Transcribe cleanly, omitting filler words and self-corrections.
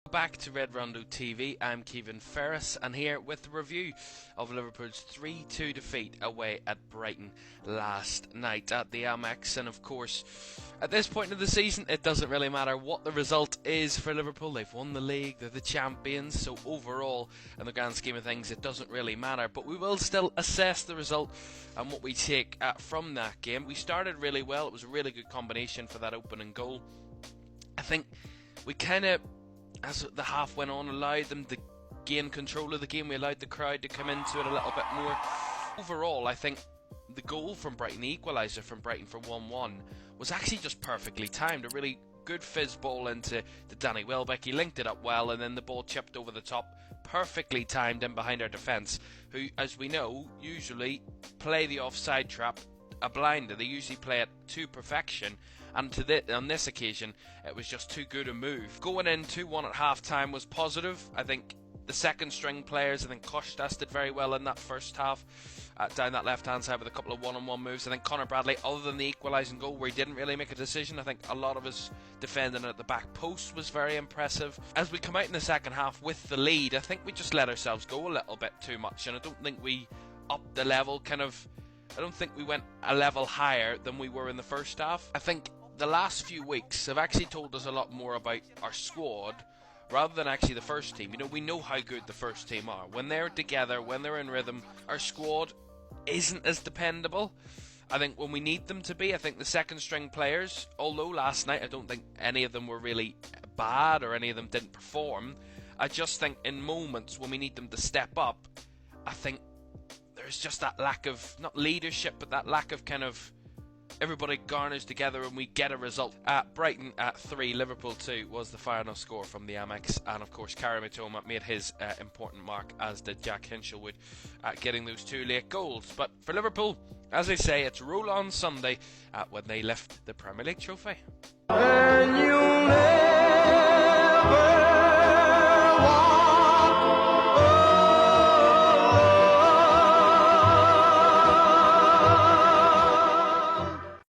Back to Red Rondo TV, I'm Caoimhan Ferris, and here with the review of Liverpool's 3-2 defeat away at Brighton last night at the Amex. And of course, at this point of the season, it doesn't really matter what the result is for Liverpool. They've won the league, they're the champions, so overall, in the grand scheme of things, it doesn't really matter. But we will still assess the result and what we take from that game. We started really well, it was a really good combination for that opening goal. I think we kind of, as the half went on, allowed them to gain control of the game. We allowed the crowd to come into it a little bit more. Overall, I think the goal from Brighton, the equaliser from Brighton for 1-1, was actually just perfectly timed. A really good fizz ball into Danny Welbeck. He linked it up well, and then the ball chipped over the top, perfectly timed in behind our defence, who, as we know, usually play the offside trap a blinder. They usually play it to perfection, and on this occasion it was just too good a move. Going in 2-1 at half time was positive. I think the second string players, I think Kostas did very well in that first half, down that left hand side with a couple of one-on-one moves. I think Conor Bradley, other than the equalising goal where he didn't really make a decision, I think a lot of his defending at the back post was very impressive. As we come out in the second half with the lead, I think we just let ourselves go a little bit too much, and I don't think we upped the level. I don't think we went a level higher than we were in the first half. I think the last few weeks have actually told us a lot more about our squad rather than actually the first team. You know, we know how good the first team are. When they're together, when they're in rhythm, our squad isn't as dependable. I think when we need them to be, I think the second string players, although last night I don't think any of them were really bad or any of them didn't perform, I just think in moments when we need them to step up, I think there's just that lack of, not leadership, but that lack of kind of everybody garners together and we get a result. At Brighton at 3, Liverpool 2 was the final score from the Amex, and of course Caoimhan made his important mark, as did Jack Hinshelwood, getting those 2 late goals. But for Liverpool, as I say, it's roll on Sunday when they lift the Premier League trophy.